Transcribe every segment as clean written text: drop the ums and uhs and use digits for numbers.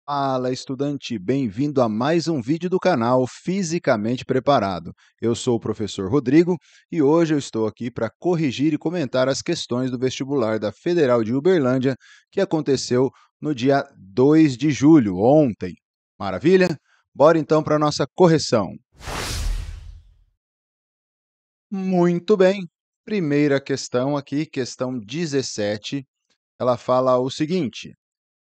Fala, estudante! Bem-vindo a mais um vídeo do canal Fisicamente Preparado. Eu sou o professor Rodrigo e hoje eu estou aqui para corrigir e comentar as questões do vestibular da Federal de Uberlândia que aconteceu no dia 2 de julho, ontem. Maravilha? Bora então para a nossa correção. Muito bem. Primeira questão aqui, questão 17, ela fala o seguinte: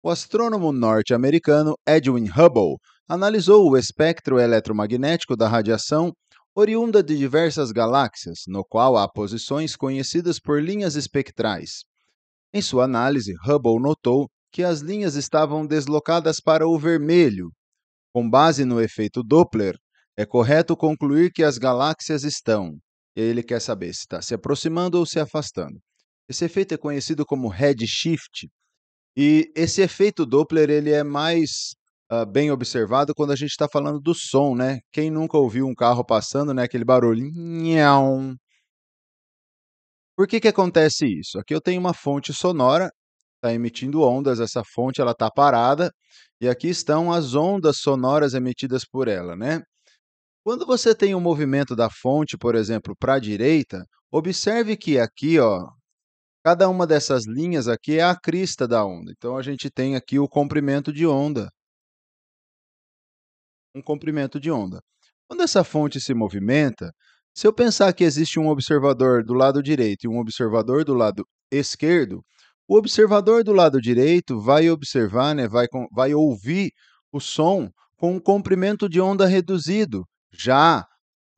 o astrônomo norte-americano Edwin Hubble analisou o espectro eletromagnético da radiação oriunda de diversas galáxias, no qual há posições conhecidas por linhas espectrais. Em sua análise, Hubble notou que as linhas estavam deslocadas para o vermelho. Com base no efeito Doppler, é correto concluir que as galáxias estão. E aí ele quer saber se está se aproximando ou se afastando. Esse efeito é conhecido como redshift, e esse efeito Doppler ele é mais bem observado quando a gente está falando do som, né? Quem nunca ouviu um carro passando, né? Aquele barulho. Nhão. Por que acontece isso? Aqui eu tenho uma fonte sonora, está emitindo ondas, essa fonte ela está parada, e aqui estão as ondas sonoras emitidas por ela, né? Quando você tem um movimento da fonte, por exemplo, para a direita, observe que aqui, ó, cada uma dessas linhas aqui é a crista da onda. Então, a gente tem aqui o comprimento de onda, um comprimento de onda. Quando essa fonte se movimenta, se eu pensar que existe um observador do lado direito e um observador do lado esquerdo, o observador do lado direito vai observar, né, vai ouvir o som com um comprimento de onda reduzido. Já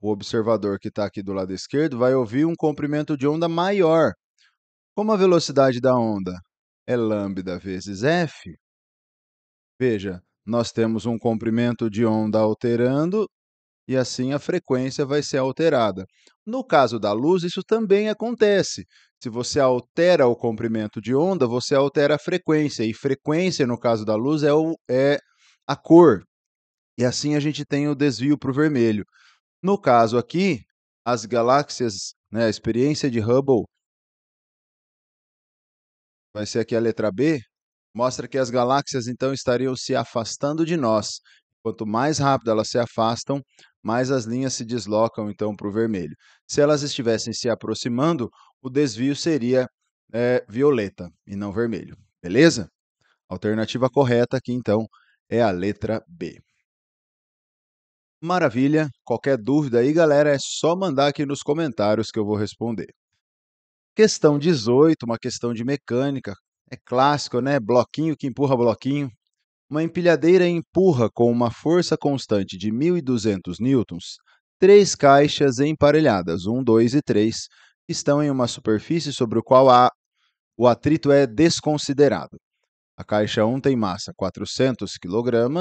o observador que está aqui do lado esquerdo vai ouvir um comprimento de onda maior. Como a velocidade da onda é lambda vezes f, veja, nós temos um comprimento de onda alterando e assim a frequência vai ser alterada. No caso da luz, isso também acontece. Se você altera o comprimento de onda, você altera a frequência, e frequência, no caso da luz, é a cor. E assim a gente tem o desvio para o vermelho. No caso aqui, as galáxias, né, a experiência de Hubble, vai ser aqui a letra B, mostra que as galáxias então estariam se afastando de nós. Quanto mais rápido elas se afastam, mais as linhas se deslocam então para o vermelho. Se elas estivessem se aproximando, o desvio seria violeta e não vermelho. Beleza? A alternativa correta aqui então é a letra B. Maravilha! Qualquer dúvida aí, galera, é só mandar aqui nos comentários que eu vou responder. Questão 18, uma questão de mecânica. É clássico, né? Bloquinho que empurra bloquinho. Uma empilhadeira empurra com uma força constante de 1.200 newtons 3 caixas emparelhadas, 1, 2 e 3, estão em uma superfície sobre o qual o atrito é desconsiderado. A caixa 1 tem massa 400 kg,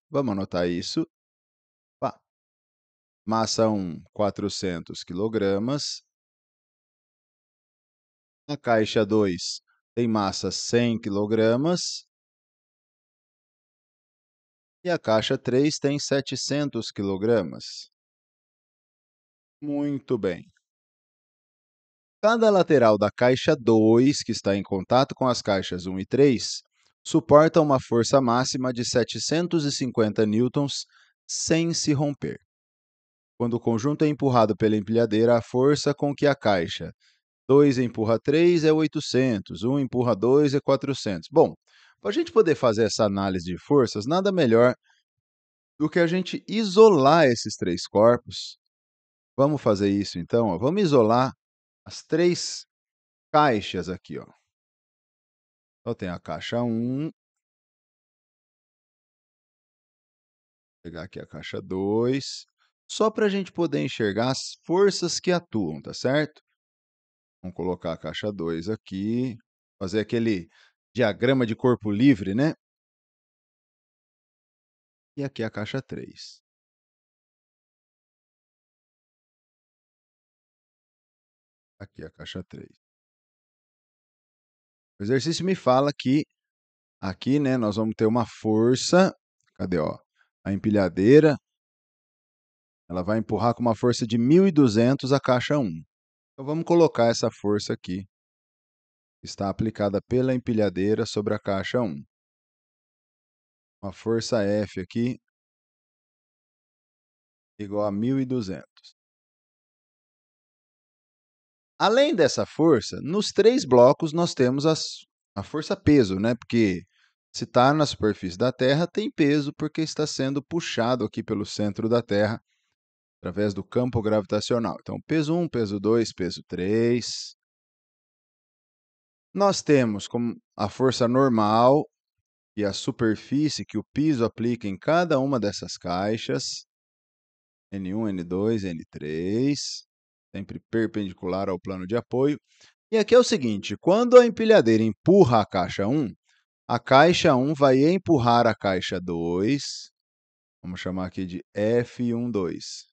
vamos anotar isso. Massa 1, 400 kg. A caixa 2 tem massa 100 kg. E a caixa 3 tem 700 kg. Muito bem. Cada lateral da caixa 2, que está em contato com as caixas 1 e 3, suporta uma força máxima de 750 newtons sem se romper. Quando o conjunto é empurrado pela empilhadeira, a força com que a caixa 2 empurra 3 é 800, 1 empurra 2 é 400. Bom, para a gente poder fazer essa análise de forças, nada melhor do que a gente isolar esses três corpos. Vamos fazer isso então, ó. Vamos isolar as três caixas aqui, ó. Então tem a caixa 1, vou pegar aqui a caixa 2, só para a gente poder enxergar as forças que atuam, tá certo? Vamos colocar a caixa 2 aqui, fazer aquele diagrama de corpo livre, né? E aqui a caixa 3. Aqui a caixa 3. O exercício me fala que aqui, né, nós vamos ter uma força, cadê, ó? A empilhadeira, ela vai empurrar com uma força de 1.200 a caixa 1. Então vamos colocar essa força aqui, que está aplicada pela empilhadeira sobre a caixa 1. uma força F aqui igual a 1.200. Além dessa força, nos 3 blocos nós temos a força peso, né? Porque se está na superfície da Terra, tem peso porque está sendo puxado aqui pelo centro da Terra através do campo gravitacional. Então, peso 1, peso 2, peso 3. Nós temos como a força normal e a superfície que o piso aplica em cada uma dessas caixas, N1, N2, N3, sempre perpendicular ao plano de apoio. E aqui é o seguinte, quando a empilhadeira empurra a caixa 1 vai empurrar a caixa 2, vamos chamar aqui de F12.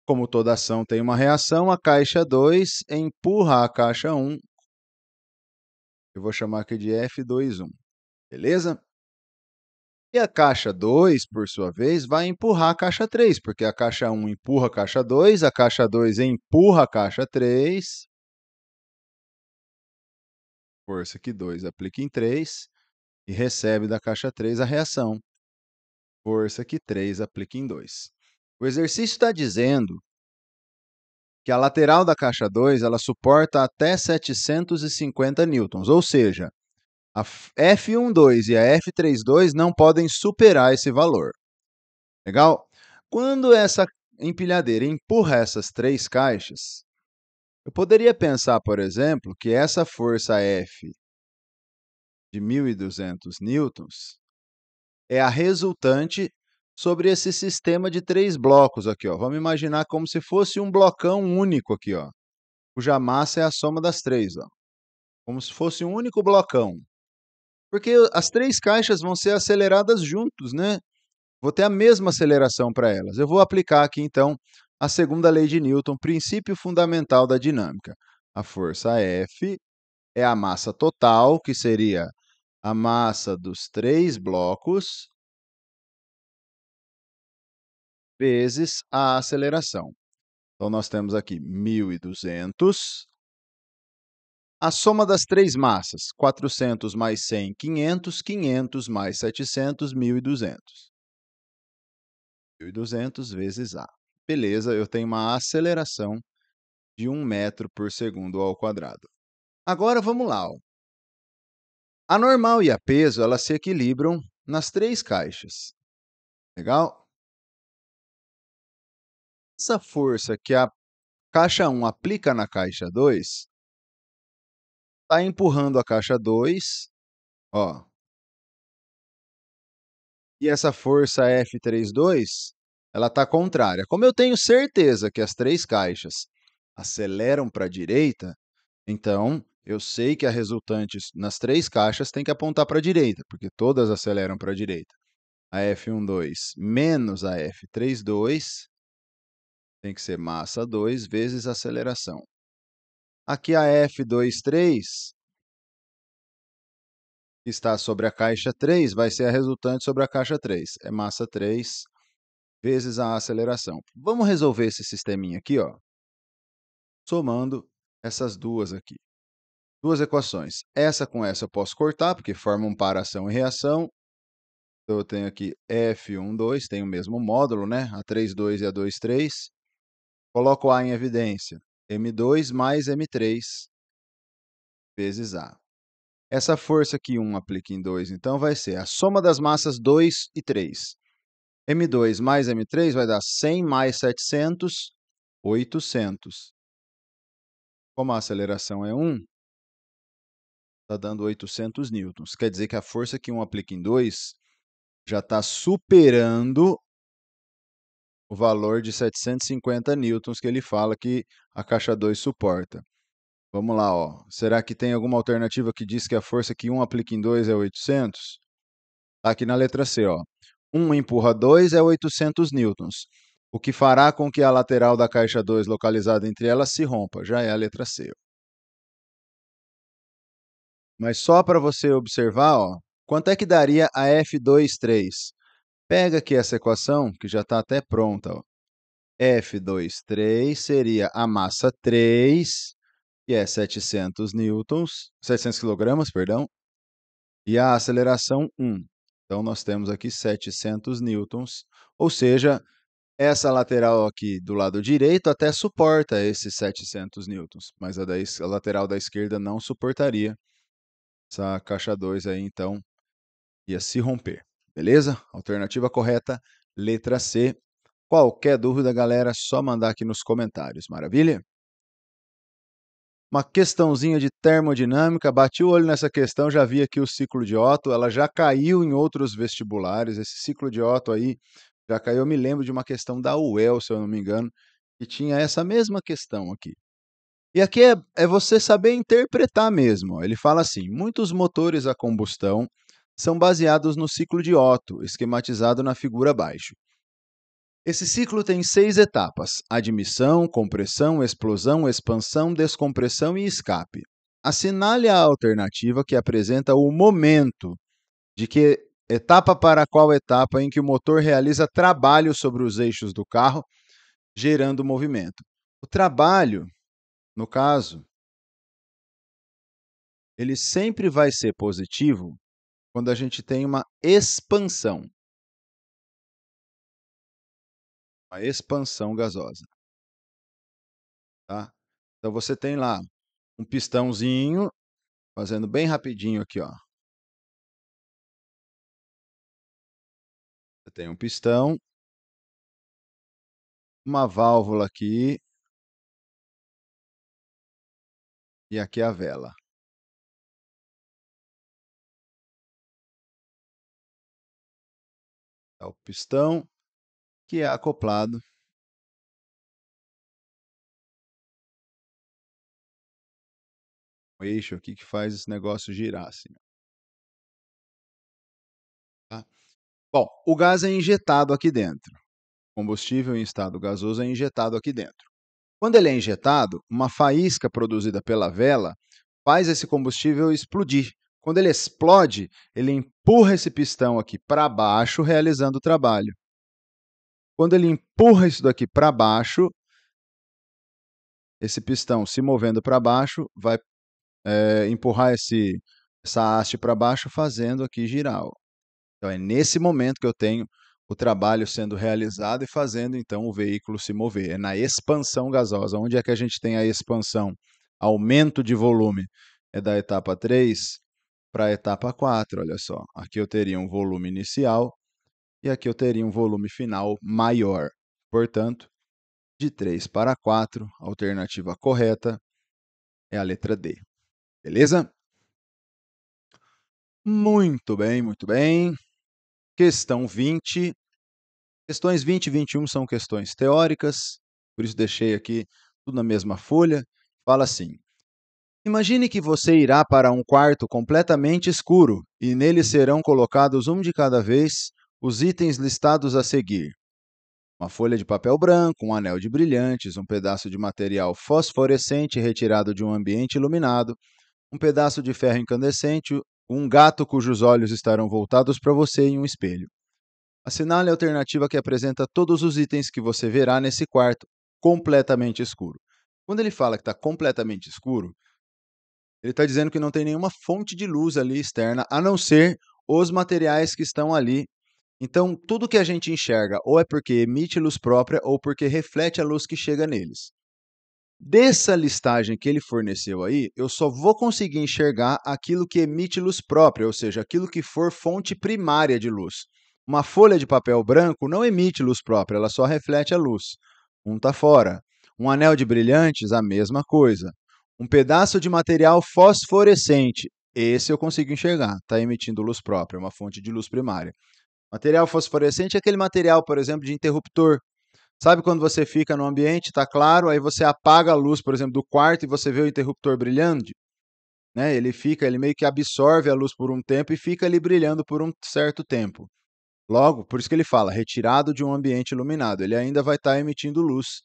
Como toda ação tem uma reação, a caixa 2 empurra a caixa 1, eu vou chamar aqui de F21, beleza? E a caixa 2, por sua vez, vai empurrar a caixa 3, porque a caixa 1 empurra a caixa 2 empurra a caixa 3, força que 2 aplica em 3, e recebe da caixa 3 a reação, força que 3 aplica em 2. O exercício está dizendo que a lateral da caixa 2 ela suporta até 750 newtons, ou seja, a F12 e a F32 não podem superar esse valor. Legal? Quando essa empilhadeira empurra essas 3 caixas, eu poderia pensar, por exemplo, que essa força F de 1.200 newtons é a resultante sobre esse sistema de 3 blocos aqui, ó. Vamos imaginar como se fosse um blocão único aqui, ó, cuja massa é a soma das 3, ó. Como se fosse um único blocão. Porque as 3 caixas vão ser aceleradas juntos, né? Vou ter a mesma aceleração para elas. Eu vou aplicar aqui, então, a segunda lei de Newton, princípio fundamental da dinâmica. A força F é a massa total, que seria a massa dos 3 blocos, vezes a aceleração. Então, nós temos aqui 1.200. A soma das 3 massas, 400 mais 100, 500, 500 mais 700, 1.200. 1.200 vezes A. Beleza, eu tenho uma aceleração de 1 metro por segundo ao quadrado. Agora, vamos lá. Ó. A normal e a peso, elas se equilibram nas 3 caixas. Legal? Essa força que a caixa 1 aplica na caixa 2 está empurrando a caixa 2, ó. E essa força F32, ela está contrária. Como eu tenho certeza que as 3 caixas aceleram para a direita, então eu sei que a resultante nas 3 caixas tem que apontar para a direita, porque todas aceleram para a direita. A F12 menos a F32 tem que ser massa 2 vezes aceleração. Aqui a F23, que está sobre a caixa 3, vai ser a resultante sobre a caixa 3. É massa 3 vezes a aceleração. Vamos resolver esse sisteminha aqui, ó, somando essas duas aqui. Duas equações. Essa com essa eu posso cortar, porque formam para ação e reação. Então, eu tenho aqui F12, tem o mesmo módulo, né? A 32 e a 23. Coloco A em evidência. M2 mais M3 vezes A. Essa força que 1 aplica em 2, então, vai ser a soma das massas 2 e 3. M2 mais M3 vai dar 100 mais 700, 800. Como a aceleração é 1, está dando 800 newtons. Quer dizer que a força que 1 aplica em 2 já está superando o valor de 750 newtons que ele fala que a caixa 2 suporta. Vamos lá, ó. Será que tem alguma alternativa que diz que a força que 1 aplica em 2 é 800? Está aqui na letra C, ó. 1 empurra 2 é 800 newtons, o que fará com que a lateral da caixa 2 localizada entre elas se rompa. Já é a letra C. Mas só para você observar, ó, quanto é que daria a F23? Pega aqui essa equação, que já está até pronta. Ó. F23 seria a massa 3, que é 700 newtons, 700 quilogramas, perdão, e a aceleração 1. Então, nós temos aqui 700 newtons, ou seja, essa lateral aqui do lado direito até suporta esses 700 newtons, mas a lateral da esquerda não suportaria. Essa caixa 2 aí, então, ia se romper. Beleza? Alternativa correta, letra C. Qualquer dúvida, galera, é só mandar aqui nos comentários. Maravilha? Uma questãozinha de termodinâmica, bati o olho nessa questão, já vi aqui o ciclo de Otto, ela já caiu em outros vestibulares, esse ciclo de Otto aí já caiu, eu me lembro de uma questão da UEL, se eu não me engano, que tinha essa mesma questão aqui. E aqui é você saber interpretar mesmo, ó. Ele fala assim, muitos motores a combustão são baseados no ciclo de Otto, esquematizado na figura abaixo. Esse ciclo tem 6 etapas: admissão, compressão, explosão, expansão, descompressão e escape. Assinale a alternativa que apresenta o momento de que etapa para qual etapa em que o motor realiza trabalho sobre os eixos do carro, gerando movimento. O trabalho, no caso, ele sempre vai ser positivo quando a gente tem uma expansão gasosa, tá? Então você tem lá um pistãozinho, fazendo bem rapidinho aqui, ó. Você tem um pistão, uma válvula aqui e aqui a vela. É o pistão que é acoplado ao eixo aqui que faz esse negócio girar assim, tá? Bom, o gás é injetado aqui dentro. O combustível em estado gasoso é injetado aqui dentro. Quando ele é injetado, uma faísca produzida pela vela faz esse combustível explodir. Quando ele explode, ele empurra esse pistão aqui para baixo, realizando o trabalho. Quando ele empurra isso daqui para baixo, esse pistão se movendo para baixo vai empurrar essa haste para baixo, fazendo aqui girar. Então, é nesse momento que eu tenho o trabalho sendo realizado e fazendo, então, o veículo se mover. É na expansão gasosa. Onde é que a gente tem a expansão? Aumento de volume. É da etapa 3 para a etapa 4, olha só. Aqui eu teria um volume inicial e aqui eu teria um volume final maior. Portanto, de 3 para 4, a alternativa correta é a letra D. Beleza? Muito bem, muito bem. Questão 20. Questões 20 e 21 são questões teóricas, por isso deixei aqui tudo na mesma folha. Fala assim: imagine que você irá para um quarto completamente escuro e nele serão colocados um de cada vez os itens listados a seguir: uma folha de papel branco, um anel de brilhantes, um pedaço de material fosforescente retirado de um ambiente iluminado, um pedaço de ferro incandescente, um gato cujos olhos estarão voltados para você em um espelho. Assinale a alternativa que apresenta todos os itens que você verá nesse quarto completamente escuro. Quando ele fala que está completamente escuro, ele está dizendo que não tem nenhuma fonte de luz ali externa, a não ser os materiais que estão ali. Então, tudo que a gente enxerga ou é porque emite luz própria ou porque reflete a luz que chega neles. Dessa listagem que ele forneceu aí, eu só vou conseguir enxergar aquilo que emite luz própria, ou seja, aquilo que for fonte primária de luz. Uma folha de papel branco não emite luz própria, ela só reflete a luz. Um está fora. Um anel de brilhantes, a mesma coisa. Um pedaço de material fosforescente, esse eu consigo enxergar, está emitindo luz própria, uma fonte de luz primária. Material fosforescente é aquele material, por exemplo, de interruptor. Sabe quando você fica no ambiente, está claro, aí você apaga a luz, por exemplo, do quarto e você vê o interruptor brilhando? Né? Ele meio que absorve a luz por um tempo e fica ali brilhando por um certo tempo. Logo, por isso que ele fala, retirado de um ambiente iluminado. Ele ainda vai estar emitindo luz.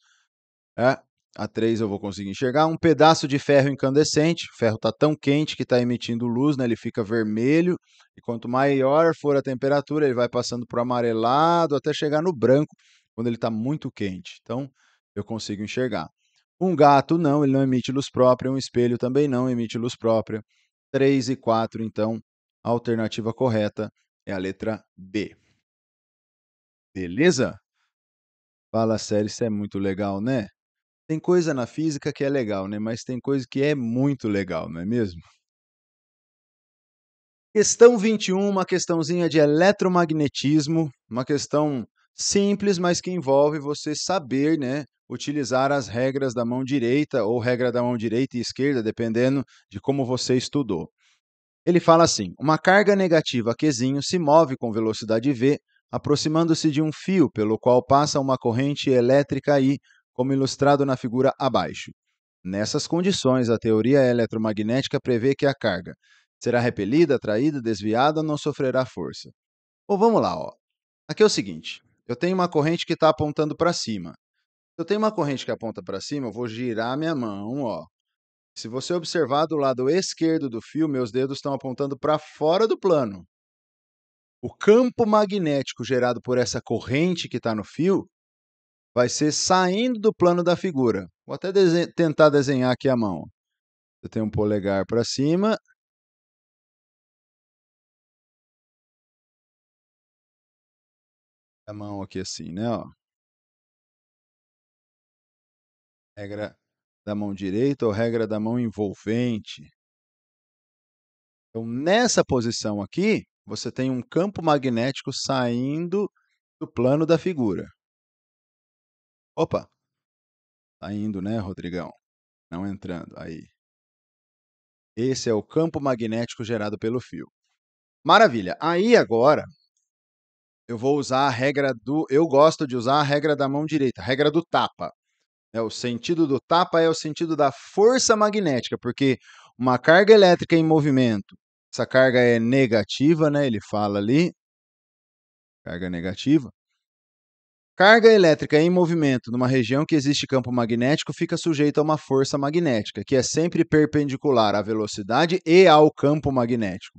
A 3 eu vou conseguir enxergar. Um pedaço de ferro incandescente. O ferro está tão quente que está emitindo luz, né? Ele fica vermelho. E quanto maior for a temperatura, ele vai passando para o amarelado até chegar no branco, quando ele está muito quente. Então, eu consigo enxergar. Um gato não, ele não emite luz própria. Um espelho também não emite luz própria. 3 e 4, então, a alternativa correta É a letra B. Beleza? Fala sério, isso é muito legal, né? Tem coisa na física que é legal, né? Mas tem coisa que é muito legal, não é mesmo? Questão 21, uma questãozinha de eletromagnetismo, uma questão simples, mas que envolve você saber, né, utilizar as regras da mão direita ou regra da mão direita e esquerda, dependendo de como você estudou. Ele fala assim: uma carga negativa Qzinho se move com velocidade v, aproximando-se de um fio pelo qual passa uma corrente elétrica I, como ilustrado na figura abaixo. Nessas condições, a teoria eletromagnética prevê que a carga será repelida, atraída, desviada ou não sofrerá força. Bom, vamos lá. Ó. Aqui é o seguinte: eu tenho uma corrente que está apontando para cima. Se eu tenho uma corrente que aponta para cima, eu vou girar minha mão. Ó. Se você observar do lado esquerdo do fio, meus dedos estão apontando para fora do plano. O campo magnético gerado por essa corrente que está no fio vai ser saindo do plano da figura. Vou até tentar desenhar aqui a mão. Eu tenho um polegar para cima. A mão aqui assim, né? Ó. Regra da mão direita ou regra da mão envolvente. Então, nessa posição aqui, você tem um campo magnético saindo do plano da figura. Opa! Tá indo, né, Rodrigão? Não entrando. Aí. Esse é o campo magnético gerado pelo fio. Maravilha. Aí agora eu vou usar a regra do. Eu gosto de usar a regra da mão direita, a regra do tapa. O sentido do tapa é o sentido da força magnética, porque uma carga elétrica em movimento, essa carga é negativa, né? Ele fala ali, carga negativa. Carga elétrica em movimento numa região que existe campo magnético fica sujeita a uma força magnética, que é sempre perpendicular à velocidade e ao campo magnético.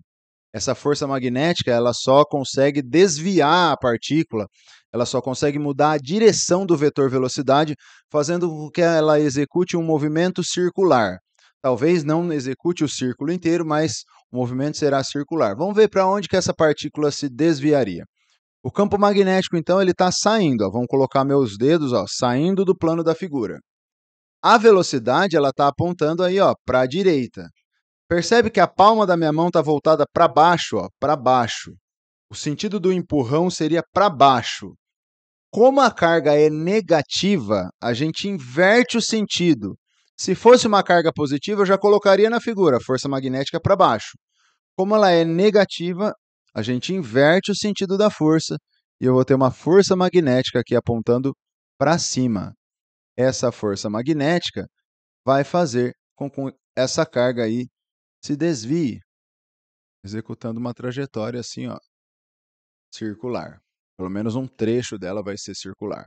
Essa força magnética, ela só consegue desviar a partícula, ela só consegue mudar a direção do vetor velocidade, fazendo com que ela execute um movimento circular. Talvez não execute o círculo inteiro, mas o movimento será circular. Vamos ver para onde que essa partícula se desviaria. O campo magnético, então, ele está saindo. Ó, vamos colocar meus dedos, ó, saindo do plano da figura. A velocidade, ela está apontando aí, ó, para a direita. Percebe que a palma da minha mão está voltada para baixo, ó, para baixo. O sentido do empurrão seria para baixo. Como a carga é negativa, a gente inverte o sentido. Se fosse uma carga positiva, eu já colocaria na figura, força magnética para baixo. Como ela é negativa, a gente inverte o sentido da força e eu vou ter uma força magnética aqui apontando para cima. Essa força magnética vai fazer com que essa carga aí se desvie, executando uma trajetória assim, ó, circular. Pelo menos um trecho dela vai ser circular.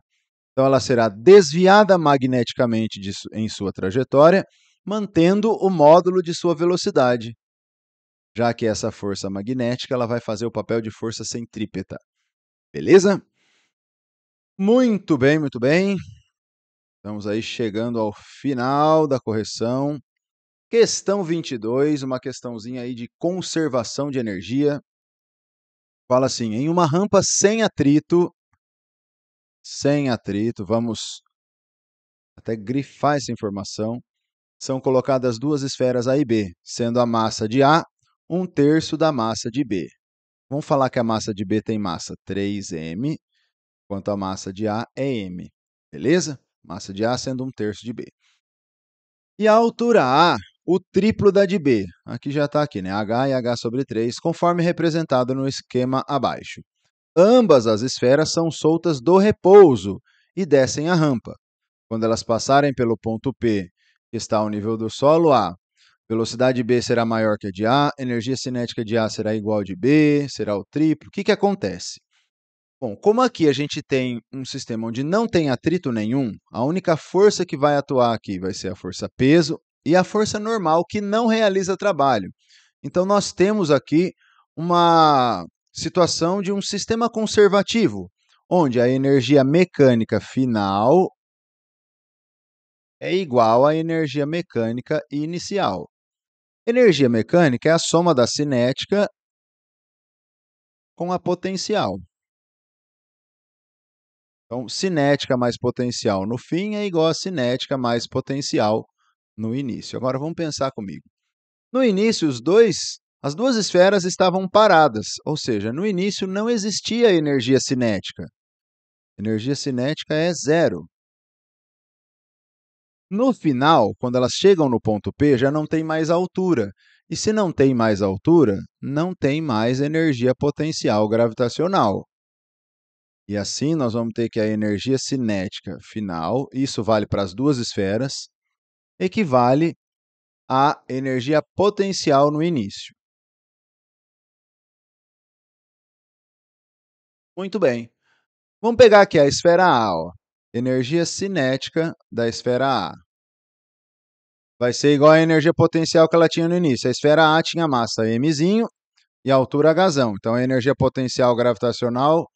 Então, ela será desviada magneticamente em sua trajetória, mantendo o módulo de sua velocidade, já que essa força magnética ela vai fazer o papel de força centrípeta. Beleza? Muito bem, muito bem. Estamos aí chegando ao final da correção. Questão 22, uma questãozinha aí de conservação de energia. Fala assim: em uma rampa sem atrito, vamos até grifar essa informação, são colocadas duas esferas A e B, sendo a massa de A 1/3 da massa de B. Vamos falar que a massa de B tem massa 3m, enquanto a massa de A é m. Beleza? Massa de A sendo 1/3 de B. E a altura A, o triplo da de B. Aqui já está aqui, né? H e H sobre 3, conforme representado no esquema abaixo. Ambas as esferas são soltas do repouso e descem a rampa. Quando elas passarem pelo ponto P, que está ao nível do solo, A, velocidade B será maior que a de A, energia cinética de A será igual a de B, será o triplo. O que acontece? Bom, como aqui a gente tem um sistema onde não tem atrito nenhum, a única força que vai atuar aqui vai ser a força peso e a força normal que não realiza trabalho. Então, nós temos aqui uma situação de um sistema conservativo, onde a energia mecânica final é igual à energia mecânica inicial. Energia mecânica é a soma da cinética com a potencial. Então, cinética mais potencial no fim é igual a cinética mais potencial no início. Agora, vamos pensar comigo. No início, as duas esferas estavam paradas, ou seja, no início não existia energia cinética. Energia cinética é zero. No final, quando elas chegam no ponto P, já não tem mais altura. E se não tem mais altura, não tem mais energia potencial gravitacional. E assim nós vamos ter que a energia cinética final, isso vale para as duas esferas, equivale à energia potencial no início. Muito bem. Vamos pegar aqui a esfera A, ó. Energia cinética da esfera A. Vai ser igual à energia potencial que ela tinha no início. A esfera A tinha massa mzinho e altura hzão. Então, a energia potencial gravitacional,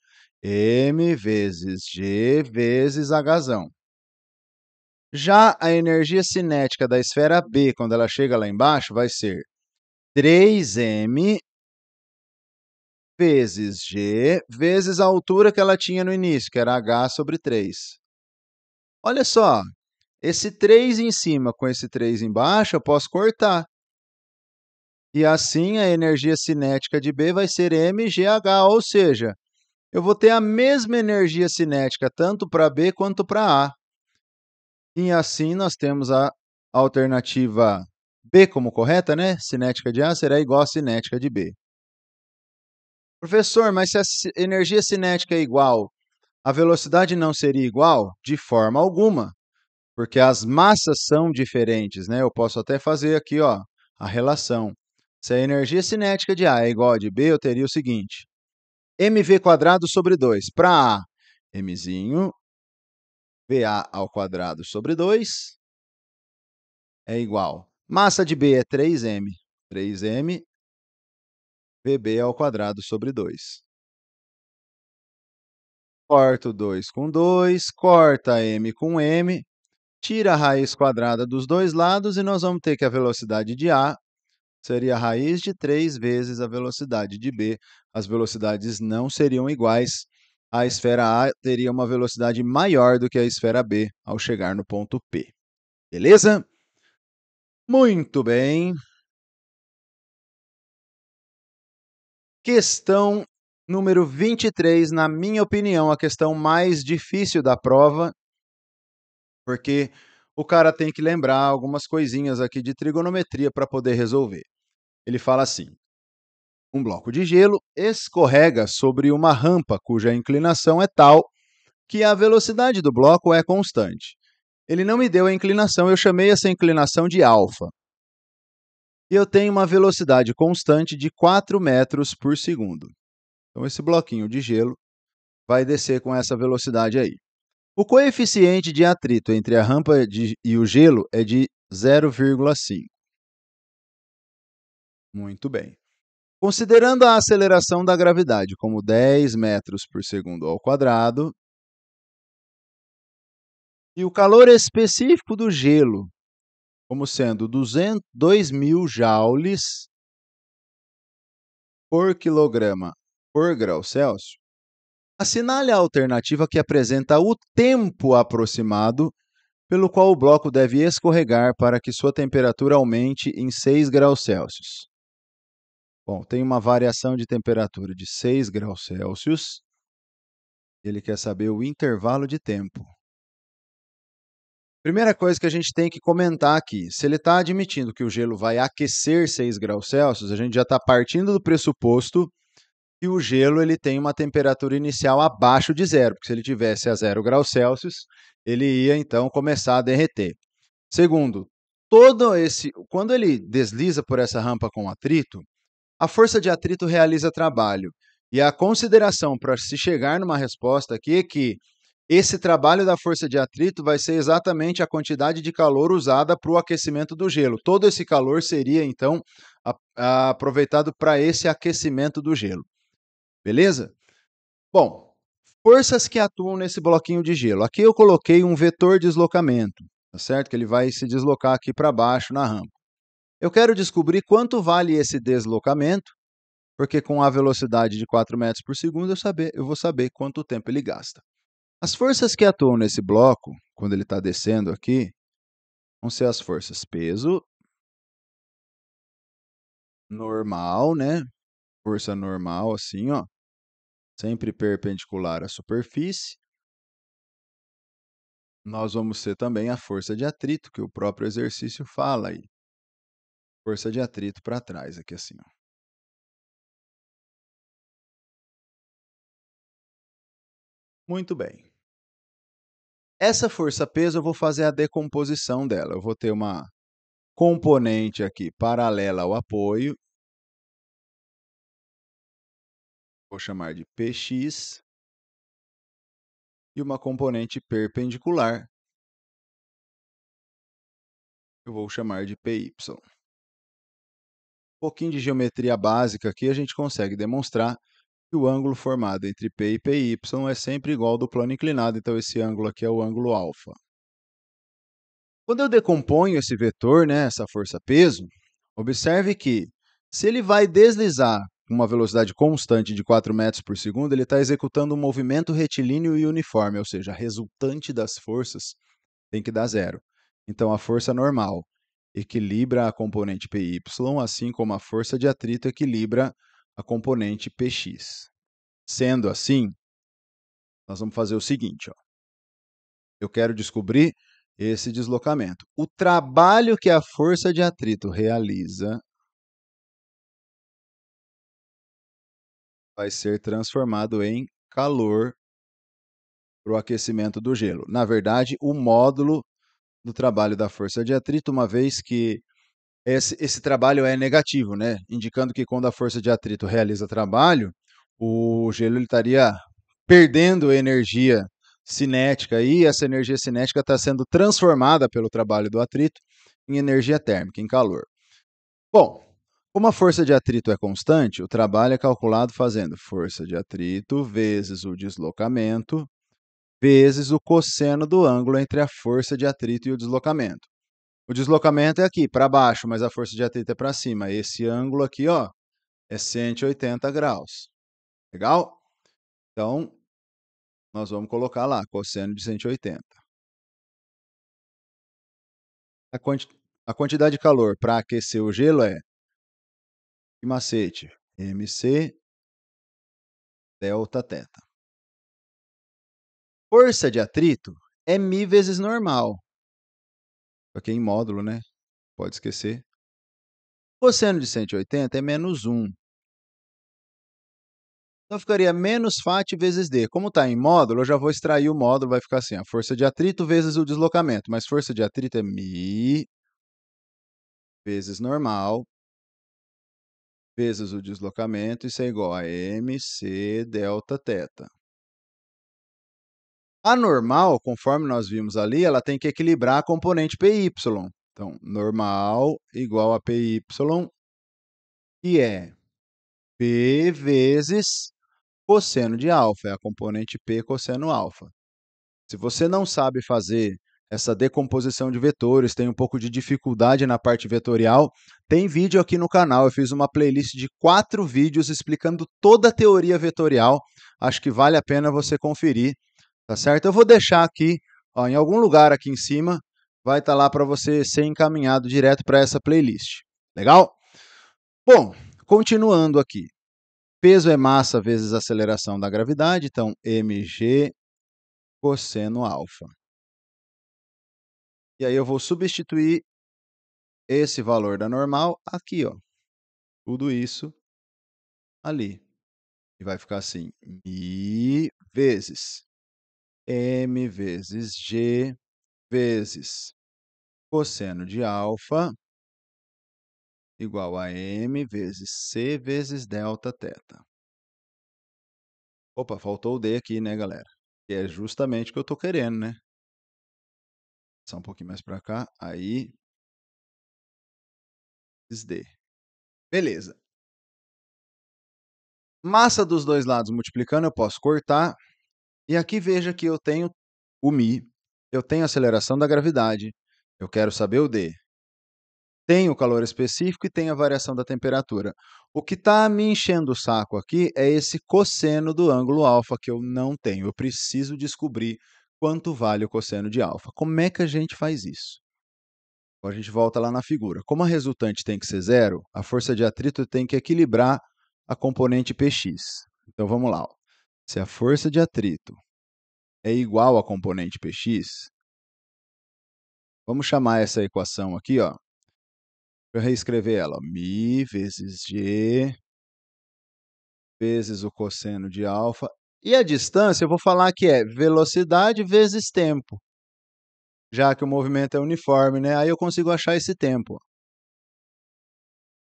m vezes g vezes hzão. Já a energia cinética da esfera B, quando ela chega lá embaixo, vai ser 3m vezes g vezes a altura que ela tinha no início, que era h sobre 3. Olha só, esse 3 em cima com esse 3 embaixo, eu posso cortar. E assim, a energia cinética de B vai ser mgh, ou seja, eu vou ter a mesma energia cinética tanto para B quanto para A. E assim, nós temos a alternativa B como correta, né? Cinética de A será igual a cinética de B. Professor, mas se a energia cinética é igual, a velocidade não seria igual? De forma alguma, porque as massas são diferentes, né? Eu posso até fazer aqui, ó, a relação. Se a energia cinética de A é igual a de B, eu teria o seguinte: mv² sobre 2. Para A, mzinho, VA ao quadrado sobre 2 é igual. Massa de B é 3m. 3m VB ao quadrado sobre 2. Corta o 2 com 2, corta m com m, tira a raiz quadrada dos dois lados e nós vamos ter que a velocidade de A seria a raiz de 3 vezes a velocidade de B. As velocidades não seriam iguais. A esfera A teria uma velocidade maior do que a esfera B ao chegar no ponto P. Beleza? Muito bem. Questão número 23, na minha opinião, a questão mais difícil da prova, porque o cara tem que lembrar algumas coisinhas aqui de trigonometria para poder resolver. Ele fala assim: um bloco de gelo escorrega sobre uma rampa cuja inclinação é tal que a velocidade do bloco é constante. Ele não me deu a inclinação, eu chamei essa inclinação de alfa. E eu tenho uma velocidade constante de 4 metros por segundo. Então, esse bloquinho de gelo vai descer com essa velocidade aí. O coeficiente de atrito entre a rampa e o gelo é de 0,5. Muito bem. Considerando a aceleração da gravidade como 10 metros por segundo ao quadrado e o calor específico do gelo como sendo 2.000 joules por quilograma por grau Celsius, assinale a alternativa que apresenta o tempo aproximado pelo qual o bloco deve escorregar para que sua temperatura aumente em 6 graus Celsius. Bom, tem uma variação de temperatura de 6 graus Celsius. Ele quer saber o intervalo de tempo. Primeira coisa que a gente tem que comentar aqui, se ele está admitindo que o gelo vai aquecer 6 graus Celsius, a gente já está partindo do pressuposto que o gelo ele tem uma temperatura inicial abaixo de zero, porque se ele tivesse a 0 graus Celsius, ele ia então começar a derreter. Segundo, quando ele desliza por essa rampa com atrito, a força de atrito realiza trabalho. E a consideração para se chegar numa resposta aqui é que esse trabalho da força de atrito vai ser exatamente a quantidade de calor usada para o aquecimento do gelo. Todo esse calor seria, então, aproveitado para esse aquecimento do gelo. Beleza? Bom, forças que atuam nesse bloquinho de gelo. Aqui eu coloquei um vetor de deslocamento, tá certo? Que ele vai se deslocar aqui para baixo na rampa. Eu quero descobrir quanto vale esse deslocamento porque com a velocidade de 4 metros por segundo eu vou saber quanto tempo ele gasta. As forças que atuam nesse bloco, quando ele está descendo aqui, vão ser as forças peso, normal, né? Força normal, assim, ó, sempre perpendicular à superfície. Nós vamos ter também a força de atrito, que o próprio exercício fala aí. Força de atrito para trás, aqui assim, ó. Muito bem. Essa força-peso eu vou fazer a decomposição dela. Eu vou ter uma componente aqui paralela ao apoio, vou chamar de Px, e uma componente perpendicular, eu vou chamar de Py. Um pouquinho de geometria básica aqui, a gente consegue demonstrar que o ângulo formado entre P e Py é sempre igual ao do plano inclinado, então esse ângulo aqui é o ângulo alfa. Quando eu decomponho esse vetor, né, essa força-peso, observe que se ele vai deslizar com uma velocidade constante de 4 metros por segundo, ele está executando um movimento retilíneo e uniforme, ou seja, a resultante das forças tem que dar zero. Então, a força normal equilibra a componente Py, assim como a força de atrito equilibra a componente Px. Sendo assim, nós vamos fazer o seguinte, ó. Eu quero descobrir esse deslocamento. O trabalho que a força de atrito realiza vai ser transformado em calor para o aquecimento do gelo. Na verdade, o módulo do trabalho da força de atrito, uma vez que esse trabalho é negativo, né? Indicando que quando a força de atrito realiza trabalho, o gelo ele estaria perdendo energia cinética e essa energia cinética está sendo transformada pelo trabalho do atrito em energia térmica, em calor. Bom, como a força de atrito é constante, o trabalho é calculado fazendo força de atrito vezes o deslocamento vezes o cosseno do ângulo entre a força de atrito e o deslocamento. O deslocamento é aqui, para baixo, mas a força de atrito é para cima. Esse ângulo aqui, ó, é 180 graus. Legal? Então, nós vamos colocar lá, cosseno de 180. A quantidade de calor para aquecer o gelo é, que macete, mc delta θ. Força de atrito é μ vezes normal. Aqui em módulo, né? Pode esquecer. Cosseno de 180 é menos 1. Então, ficaria menos φ vezes d. Como está em módulo, eu já vou extrair o módulo, vai ficar assim, a força de atrito vezes o deslocamento. Mas força de atrito é μ vezes normal vezes o deslocamento, isso é igual a mc delta θ. A normal, conforme nós vimos ali, ela tem que equilibrar a componente Py. Então, normal igual a Py, que é P vezes cosseno de alfa, é a componente P cosseno alfa. Se você não sabe fazer essa decomposição de vetores, tem um pouco de dificuldade na parte vetorial, tem vídeo aqui no canal. Eu fiz uma playlist de 4 vídeos explicando toda a teoria vetorial. Acho que vale a pena você conferir, tá certo? Eu vou deixar aqui, ó, em algum lugar aqui em cima, vai estar lá para você ser encaminhado direto para essa playlist. Legal? Bom, continuando aqui. Peso é massa vezes aceleração da gravidade, então mg cosseno alfa. E aí eu vou substituir esse valor da normal aqui, ó. Tudo isso ali. E vai ficar assim, mi vezes m vezes g vezes cosseno de alfa igual a m vezes c vezes delta θ. Opa, faltou o d aqui, né, galera? Que é justamente o que eu estou querendo, né? Só um pouquinho mais para cá, aí, d. Beleza. Massa dos dois lados multiplicando, eu posso cortar. E aqui veja que eu tenho o μ, eu tenho a aceleração da gravidade, eu quero saber o d. Tem o calor específico e tem a variação da temperatura. O que está me enchendo o saco aqui é esse cosseno do ângulo alfa que eu não tenho. Eu preciso descobrir quanto vale o cosseno de alfa. Como é que a gente faz isso? Agora a gente volta lá na figura. Como a resultante tem que ser zero, a força de atrito tem que equilibrar a componente Px. Então vamos lá. Ó. Se a força de atrito é igual à componente Px, vamos chamar essa equação aqui, ó, para reescrever ela. Ó, μ vezes g vezes o cosseno de alfa. E a distância, eu vou falar que é velocidade vezes tempo, já que o movimento é uniforme, né? Aí eu consigo achar esse tempo.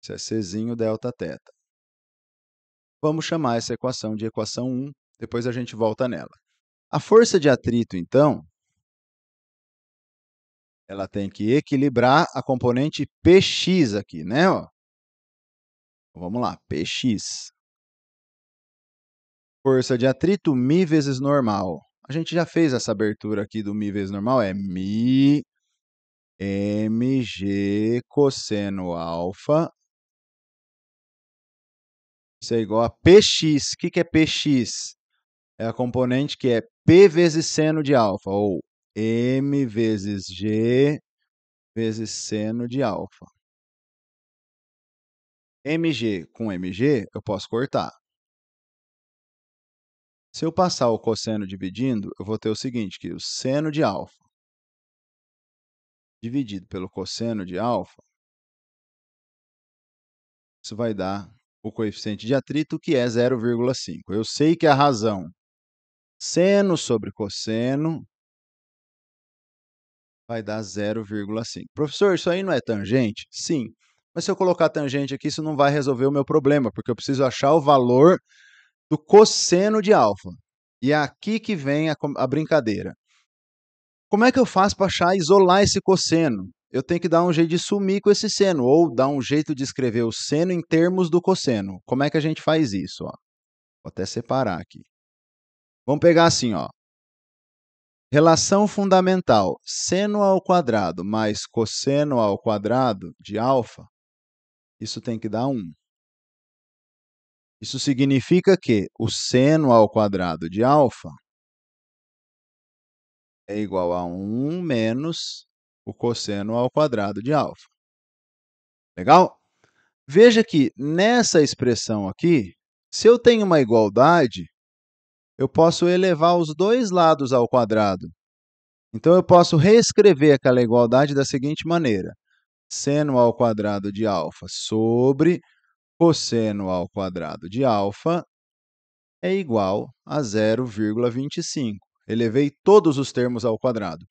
Isso é Czinho delta θ. Vamos chamar essa equação de equação 1, depois a gente volta nela. A força de atrito, então, ela tem que equilibrar a componente Px aqui, né? Ó. Então, vamos lá, Px. Força de atrito, μ vezes normal. A gente já fez essa abertura aqui do μ vezes normal, é μ mg cosseno alfa, isso é igual a Px. O que é Px? É a componente que é P vezes seno de alfa, ou m vezes g vezes seno de alfa. mg com mg, eu posso cortar. Se eu passar o cosseno dividindo, eu vou ter o seguinte, que o seno de alfa dividido pelo cosseno de alfa, isso vai dar o coeficiente de atrito, que é 0,5. Eu sei que a razão seno sobre cosseno vai dar 0,5. Professor, isso aí não é tangente? Sim. Mas se eu colocar tangente aqui, isso não vai resolver o meu problema, porque eu preciso achar o valor do cosseno de alfa. E é aqui que vem a brincadeira. Como é que eu faço para achar, isolar esse cosseno? Eu tenho que dar um jeito de sumir com esse seno, ou dar um jeito de escrever o seno em termos do cosseno. Como é que a gente faz isso? Ó? Vou até separar aqui. Vamos pegar assim, ó. Relação fundamental, seno ao quadrado mais cosseno ao quadrado de alfa, isso tem que dar 1. Isso significa que o seno ao quadrado de alfa é igual a 1 menos o cosseno ao quadrado de alfa. Legal? Veja que nessa expressão aqui, se eu tenho uma igualdade, eu posso elevar os dois lados ao quadrado. Então, eu posso reescrever aquela igualdade da seguinte maneira. Seno ao quadrado de alfa sobre cosseno ao quadrado de alfa é igual a 0,25. Elevei todos os termos ao quadrado.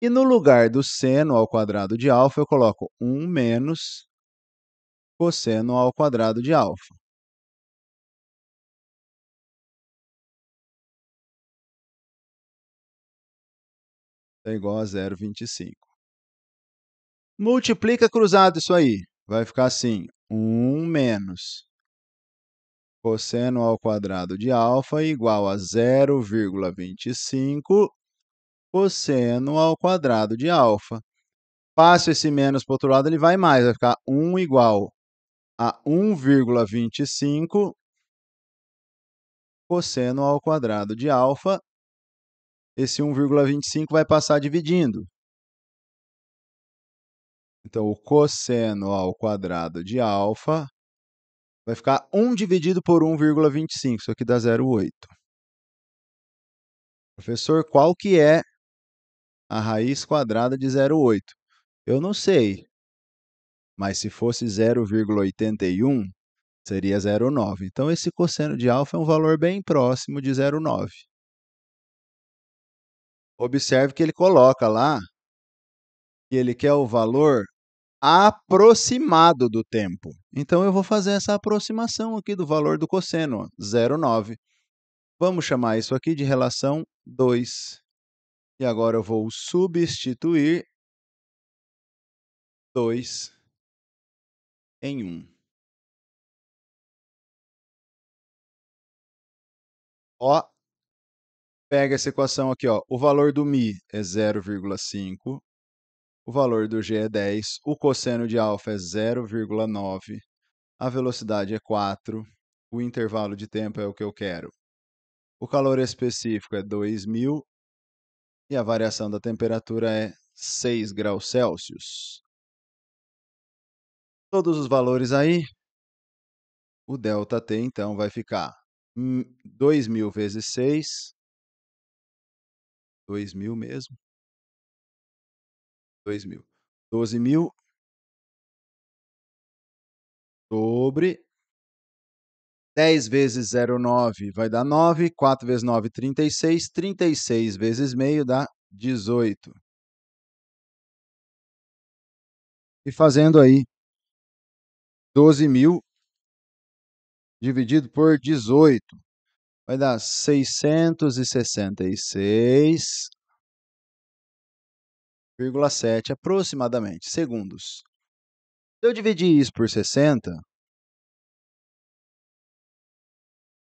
E no lugar do seno ao quadrado de alfa, eu coloco 1 menos cosseno ao quadrado de alfa. É igual a 0,25. Multiplica cruzado isso aí. Vai ficar assim, 1 menos cosseno ao quadrado de alfa igual a 0,25 cosseno ao quadrado de alfa. Passo esse menos para o outro lado, ele vai mais, vai ficar 1 igual a 1,25 cosseno ao quadrado de alfa. Esse 1,25 vai passar dividindo. Então, o cosseno ao quadrado de alfa vai ficar 1 dividido por 1,25. Isso aqui dá 0,8. Professor, qual que é a raiz quadrada de 0,8? Eu não sei, mas se fosse 0,81, seria 0,9. Então, esse cosseno de alfa é um valor bem próximo de 0,9. Observe que ele coloca lá que ele quer o valor aproximado do tempo. Então, eu vou fazer essa aproximação aqui do valor do cosseno, 0,9. Vamos chamar isso aqui de relação 2. E agora eu vou substituir 2 em 1. Ó, pega essa equação aqui, ó. O valor do μ é 0,5. o valor do G é 10, o cosseno de alfa é 0,9, a velocidade é 4, o intervalo de tempo é o que eu quero. O calor específico é 2000 e a variação da temperatura é 6 graus Celsius. Todos os valores aí, o ΔT então vai ficar 2000 vezes 6, 2000 mesmo, 2000, 12.000 sobre 10 vezes 0,9 vai dar 9, 4 vezes 9, 36, 36 vezes meio dá 18. E fazendo aí 12.000 dividido por 18, vai dar 666,7 aproximadamente segundos. Se eu dividir isso por 60,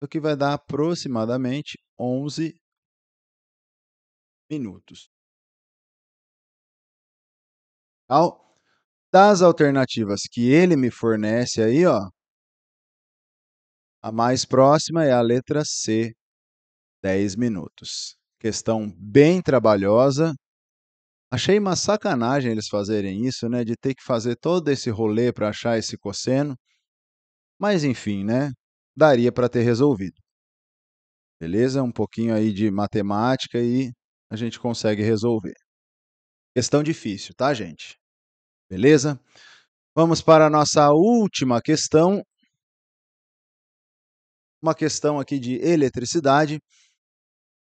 o que vai dar aproximadamente 11 minutos. Das alternativas que ele me fornece aí, ó, a mais próxima é a letra C, 10 minutos. Questão bem trabalhosa. Achei uma sacanagem eles fazerem isso, né, de ter que fazer todo esse rolê para achar esse cosseno. Mas enfim, né, daria para ter resolvido. Beleza? Um pouquinho aí de matemática e a gente consegue resolver. Questão difícil, tá, gente? Beleza? Vamos para a nossa última questão. Uma questão aqui de eletricidade.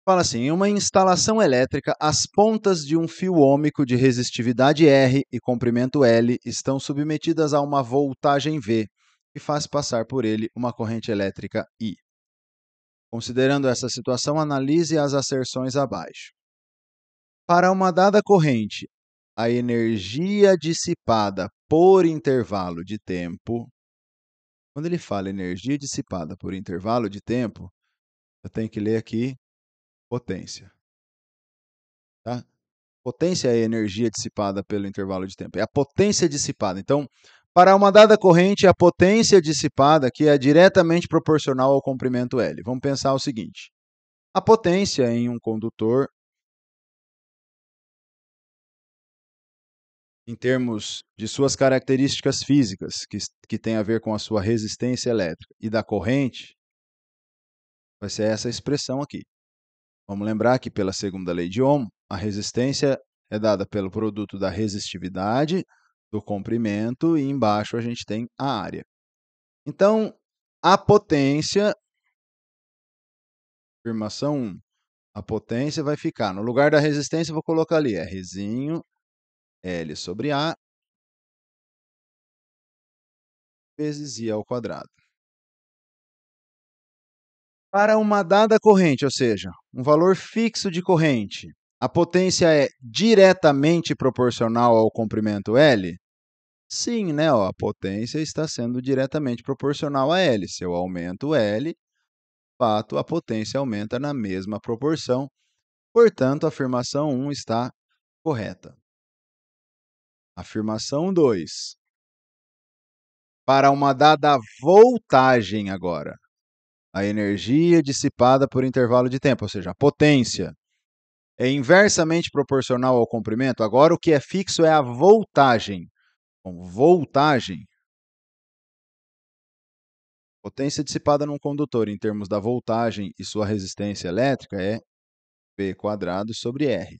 Fala assim, em uma instalação elétrica, as pontas de um fio ôhmico de resistividade R e comprimento L estão submetidas a uma voltagem V, que faz passar por ele uma corrente elétrica I. Considerando essa situação, analise as asserções abaixo. Para uma dada corrente, a energia dissipada por intervalo de tempo, quando ele fala energia dissipada por intervalo de tempo, eu tenho que ler aqui potência. Tá? Potência é a energia dissipada pelo intervalo de tempo. É a potência dissipada. Então, para uma dada corrente, a potência dissipada aqui é diretamente proporcional ao comprimento L. Vamos pensar o seguinte. A potência em um condutor, em termos de suas características físicas, que tem a ver com a sua resistência elétrica, e da corrente, vai ser essa expressão aqui. Vamos lembrar que, pela segunda lei de Ohm, a resistência é dada pelo produto da resistividade, do comprimento, e embaixo a gente tem a área. Então, a potência, afirmação 1, a potência vai ficar, no lugar da resistência, eu vou colocar ali, Rzinho L sobre A, vezes I ao quadrado. Para uma dada corrente, ou seja, um valor fixo de corrente, a potência é diretamente proporcional ao comprimento L? Sim, né? Ó, a potência está sendo diretamente proporcional a L. Se eu aumento L, de fato, a potência aumenta na mesma proporção. Portanto, a afirmação 1 está correta. Afirmação 2. Para uma dada voltagem agora, a energia dissipada por intervalo de tempo, ou seja, a potência, é inversamente proporcional ao comprimento. Agora, o que é fixo é a voltagem. Bom, voltagem, potência dissipada num condutor em termos da voltagem e sua resistência elétrica é V quadrado sobre R.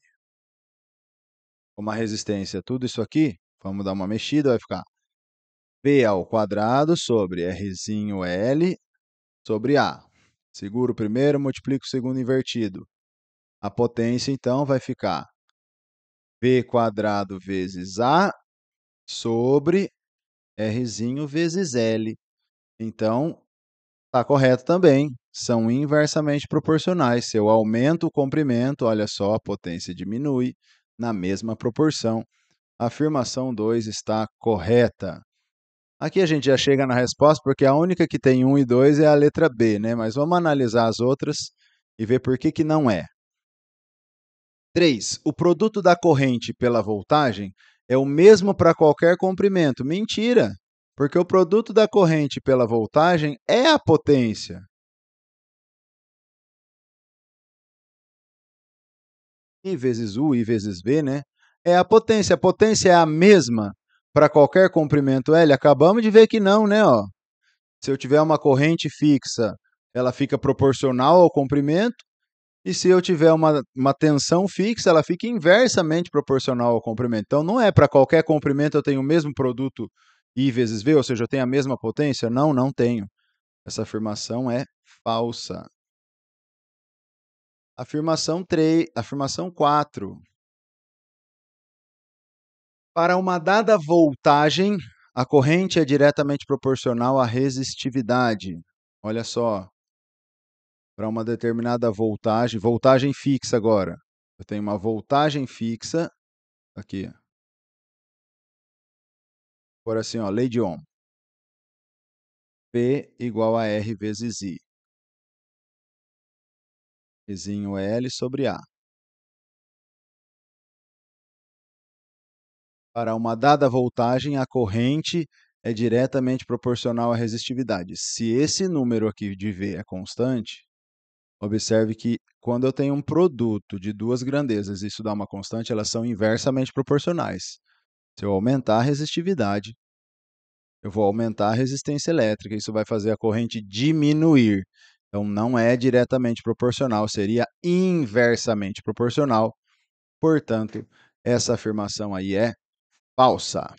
Como a resistência é tudo isso aqui, vamos dar uma mexida, vai ficar V ao quadrado sobre Rzinho L sobre A. Seguro o primeiro, multiplico o segundo invertido. A potência, então, vai ficar V quadrado vezes A sobre Rzinho vezes L. Então, está correto também. São inversamente proporcionais. Se eu aumento o comprimento, olha só, a potência diminui na mesma proporção. A afirmação 2 está correta. Aqui a gente já chega na resposta, porque a única que tem 1 e 2 é a letra B, né? Mas vamos analisar as outras e ver por que não é. 3. O produto da corrente pela voltagem é o mesmo para qualquer comprimento. Mentira, porque o produto da corrente pela voltagem é a potência. I vezes U, I vezes V, né? É a potência. A potência é a mesma para qualquer comprimento L? Acabamos de ver que não, né? Ó, se eu tiver uma corrente fixa, ela fica proporcional ao comprimento, e se eu tiver uma tensão fixa, ela fica inversamente proporcional ao comprimento. Então, não é para qualquer comprimento eu tenho o mesmo produto I vezes V, ou seja, eu tenho a mesma potência? Não, não tenho. Essa afirmação é falsa. Afirmação 3, afirmação 4. Para uma dada voltagem, a corrente é diretamente proporcional à resistividade. Olha só, para uma determinada voltagem, voltagem fixa agora. Eu tenho uma voltagem fixa, aqui. Agora assim, ó, lei de Ohm. P igual a R vezes I. Izinho é L sobre A. Para uma dada voltagem, a corrente é diretamente proporcional à resistividade. Se esse número aqui de V é constante, observe que quando eu tenho um produto de duas grandezas e isso dá uma constante, elas são inversamente proporcionais. Se eu aumentar a resistividade, eu vou aumentar a resistência elétrica, isso vai fazer a corrente diminuir. Então, não é diretamente proporcional, seria inversamente proporcional. Portanto, essa afirmação aí é falsa.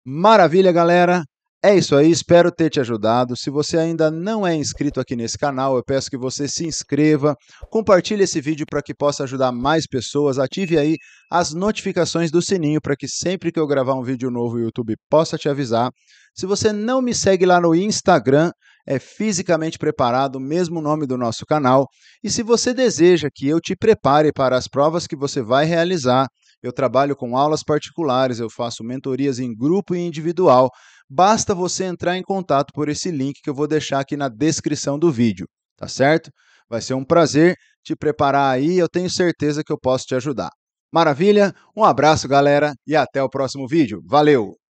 Maravilha, galera! É isso aí, espero ter te ajudado. Se você ainda não é inscrito aqui nesse canal, eu peço que você se inscreva, compartilhe esse vídeo para que possa ajudar mais pessoas, ative aí as notificações do sininho para que sempre que eu gravar um vídeo novo o YouTube possa te avisar. Se você não me segue lá no Instagram, é Fisicamente Preparado, mesmo nome do nosso canal. E se você deseja que eu te prepare para as provas que você vai realizar, eu trabalho com aulas particulares, eu faço mentorias em grupo e individual. Basta você entrar em contato por esse link que eu vou deixar aqui na descrição do vídeo, tá certo? Vai ser um prazer te preparar aí, eu tenho certeza que eu posso te ajudar. Maravilha? Um abraço, galera, e até o próximo vídeo. Valeu!